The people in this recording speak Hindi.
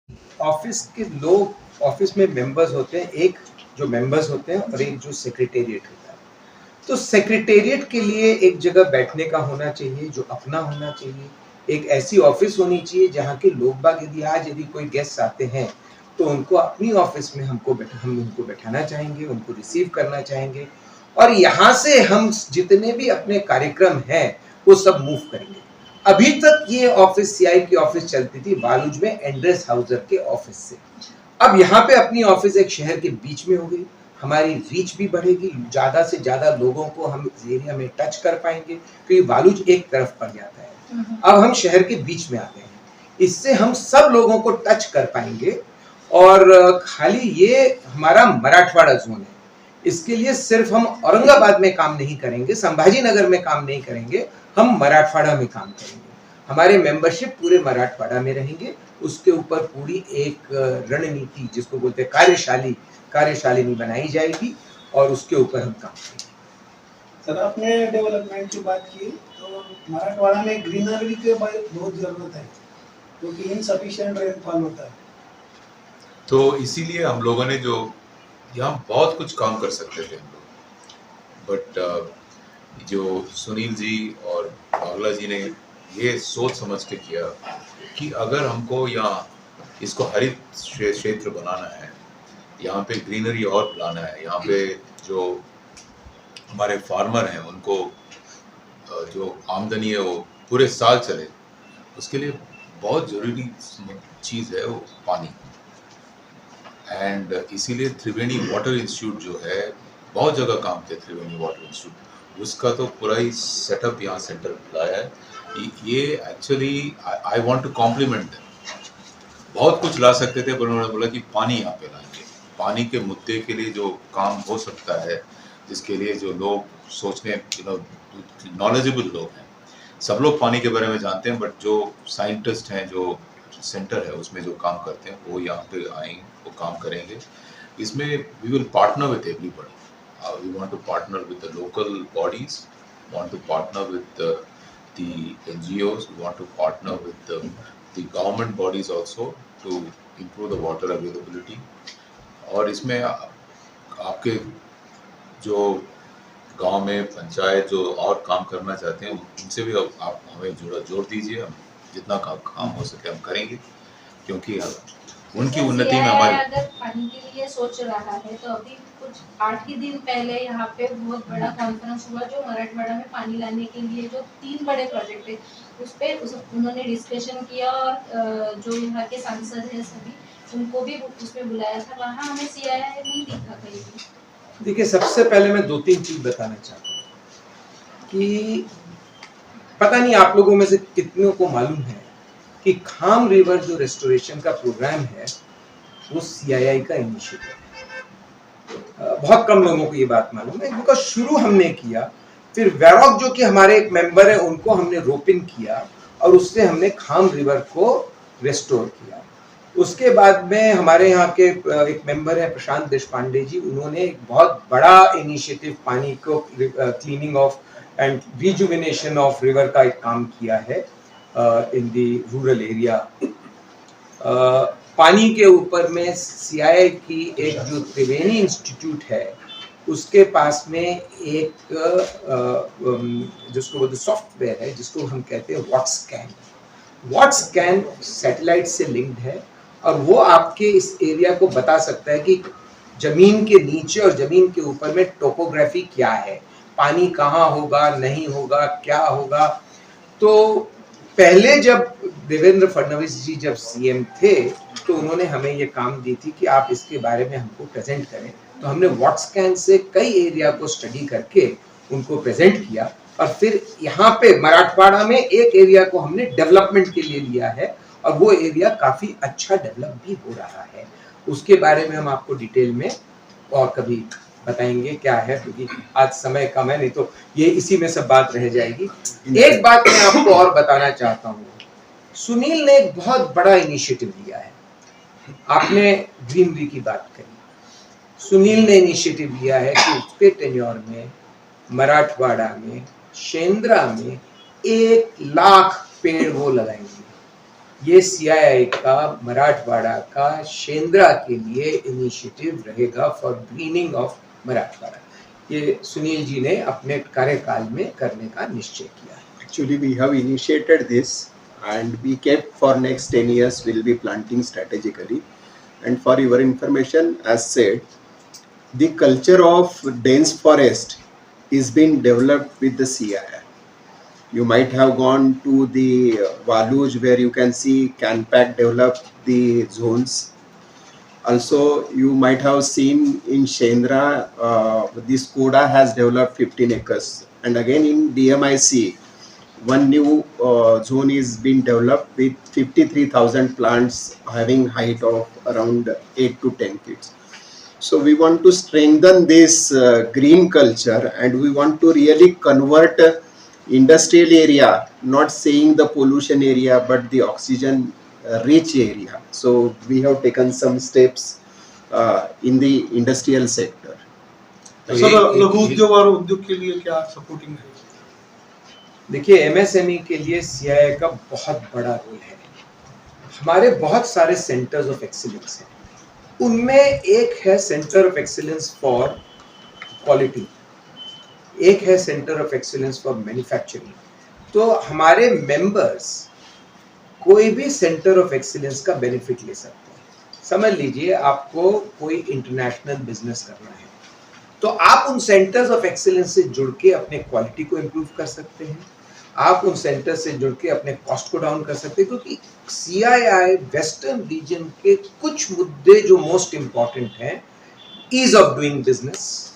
ऑफिस के लोग, ऑफिस में मेंबर्स होते हैं, एक जो मेंबर्स होते हैं और एक जो सेक्रेटेरिएट होता है। तो सेक्रेटेरिएट के लिए एक जगह बैठने का होना चाहिए जो अपना होना चाहिए, एक ऐसी ऑफिस होनी चाहिए जहाँ के लोग बाग यदि कोई गेस्ट आते हैं तो उनको अपनी ऑफिस में हम उनको बैठाना चाहेंगे, उनको रिसीव करना चाहेंगे और यहाँ से हम जितने भी अपने कार्यक्रम हैं वो सब मूव करेंगे। अभी तक ये ऑफिस सीआई की ऑफिस चलती थी बालूज में एंड्रेस हाउसर के ऑफिस से। अब यहाँ पे अपनी ऑफिस एक शहर के बीच में हो गई, हमारी रीच भी बढ़ेगी, ज़्यादा से ज़्यादा लोगों को हम इस एरिया में टच कर पाएंगे क्योंकि बालूज एक तरफ पड़ जाता है। अब हम शहर के बीच में आ गए हैं, इससे हम सब लोगों को टच कर पाएंगे और खाली ये हमारा मराठवाड़ा जोन है, इसके लिए सिर्फ हम औरंगाबाद में काम नहीं करेंगे, संभाजी नगर में काम नहीं करेंगे, हम मराठवाड़ा में काम करेंगे। हमारे मेंबरशिप पूरे मराठवाड़ा में रहेंगे, उसके ऊपर पूरी एक रणनीति जिसको बोलते हैं कार्यशालिनी बनाई जाएगी और उसके ऊपर हम काम करेंगे। सर, आपने डेवलपमेंट की बात की तो मराठवाड़ा में ग्रीनरी की बहुत जरूरत है क्योंकि इनसफिशिएंट रेनफॉल होता है। तो इसीलिए हम लोगों ने जो यहाँ बहुत कुछ काम कर सकते थे हम लोग, बट जो सुनील जी और बागला जी ने ये सोच समझ के किया कि अगर हमको यहाँ इसको हरित क्षेत्र बनाना है, यहाँ पे ग्रीनरी और लाना है, यहाँ पे जो हमारे फार्मर हैं उनको जो आमदनी है वो पूरे साल चले, उसके लिए बहुत ज़रूरी चीज़ है वो पानी। एंड इसीलिए त्रिवेणी वाटर इंस्टीट्यूट जो है, बहुत जगह काम किया त्रिवेणी वाटर इंस्टीट्यूट, उसका तो पूरा ही सेटअप यहाँ सेंटर लाया है। ये actually I want to compliment them. बहुत कुछ ला सकते थे पर उन्होंने बोला कि पानी यहाँ पे लाएंगे, पानी के मुद्दे के लिए जो काम हो सकता है, जिसके लिए जो लोग सोचने नॉलेजेबल लोग हैं, सब लोग पानी के बारे में जानते हैं, बट जो साइंटिस्ट हैं, जो सेंटर है उसमें जो काम करते हैं वो यहाँ पे आएंगे, वो काम करेंगे। इसमें we will partner with everybody, we want to partner with the local bodies, want to partner with the NGOs, we want to partner with the government bodies also to improve the water availability. और इसमें आपके जो गांव में पंचायत जो और काम करना चाहते हैं उनसे भी आप हमें जोड़ दीजिए, हम जितना काम हो सके हम करेंगे, क्योंकि उनकी उन्नति में हमारी। अगर पानी के लिए सोच रहा है तो अभी कुछ 8 ही दिन पहले यहाँ पे बहुत बड़ा कॉन्फ्रेंस हुआ जो मराठवाड़ा में पानी लाने के लिए जो 3 बड़े प्रोजेक्ट है उन्होंने डिस्कशन किया और जो यहाँ के सांसद है सभी उनको भी उसमें बुलाया था, वहाँ हमें सीआईआई नहीं दिखा कहीं भी। देखिए, सबसे पहले मैं 2-3 चीज बताना चाहता हूँ कि पता नहीं आप लोगों में से कितनों को मालूम है कि खाम रिवर जो रेस्टोरेशन का प्रोग्राम है वो सीआईआई का इनिशिएटिव है। बहुत कम लोगों को ये बात मालूम है क्योंकि शुरू हमने किया, फिर वैरॉक जो कि हमारे एक मेंबर है उनको हमने रोप इन किया और उससे हमने खाम रिवर को रेस्टोर किया। उसके बाद में हमारे यहाँ के एक मेंबर है प्रशांत देशपांडे जी, उन्होंने एक बहुत बड़ा इनिशिएटिव पानी को cleaning of and rejuvenation of river का एक काम किया है इन दी रूरल एरिया। पानी के ऊपर में सीआईआई की एक जो त्रिवेणी इंस्टीट्यूट है उसके पास में एक जिसको बोलते सॉफ्टवेयर है जिसको हम कहते हैं वॉटस्कैन सैटेलाइट से लिंक्ड है और वो आपके इस एरिया को बता सकता है कि जमीन के नीचे और जमीन के ऊपर में टोपोग्राफी क्या है, पानी कहाँ होगा, नहीं होगा, क्या होगा। तो पहले जब देवेंद्र फडणवीस जी जब सीएम थे तो उन्होंने हमें ये काम दी थी कि आप इसके बारे में हमको प्रेजेंट करें, तो हमने वॉटस्कैन से कई एरिया को स्टडी करके उनको प्रेजेंट किया और फिर यहाँ पे मराठवाड़ा में एक एरिया को हमने डेवलपमेंट के लिए लिया है और वो एरिया काफी अच्छा डेवलप भी हो रहा है। उसके बारे में हम आपको डिटेल में और कभी बताएंगे क्या है, क्योंकि आज समय कम है, नहीं तो ये इसी में सब बात रह जाएगी। एक बात मैं आपको और बताना चाहता हूँ, सुनील ने एक बहुत बड़ा इनिशिएटिव लिया है। आपने ग्रीनरी की बात करी, सुनील ने इनिशिएटिव लिया है कि उसके टेन्योर में मराठवाड़ा में शेंद्रा में 1 लाख पेड़ वो लगाएंगे ये CII का मराठवाड़ा का शेंद्रा के लिए इनिशिएटिव रहेगा फॉर ग्रीनिंग ऑफ मराठवाड़ा। ये सुनील जी ने अपने कार्यकाल में करने का निश्चय किया है। Actually, we have initiated this, and we kept for next 10 years we'll be planting strategically. And for your information, as said, the culture of dense forest is being developed with the CII. You might have gone to the Waluj, where you can see Canpack develop the zones. Also, you might have seen in Shendra, this Koda has developed 15 acres. And again in DMIC, one new zone is being developed with 53,000 plants having height of around 8 to 10 feet. So we want to strengthen this green culture, and we want to really convert industrial area, not saying the pollution area, but the oxygen rich area. So we have taken some steps in the industrial sector. तो सर ये- लघु उद्योग और उद्योग के लिए क्या सपोर्टिंग है? देखिए, MSME के लिए CII का बहुत बड़ा रोल है। हमारे बहुत सारे सेंटर्स ऑफ एक्सीलेंस हैं, उनमें एक है centre of excellence for quality, एक है centre of excellence for manufacturing. तो हमारे मेंबर्स कोई भी सेंटर ऑफ एक्सीलेंस का बेनिफिट ले सकते हैं। समझ लीजिए, आपको कोई इंटरनेशनल बिजनेस करना है, तो आप उन सेंटर्स ऑफ एक्सीलेंस से जुड़ के अपने क्वालिटी को इम्प्रूव कर सकते हैं, आप उन सेंटर से जुड़ के अपने कॉस्ट को डाउन कर सकते हैं। क्योंकि CII वेस्टर्न रीजन के कुछ मुद्दे जो मोस्ट इम्पॉर्टेंट हैं, ईज ऑफ डूइंग बिजनेस,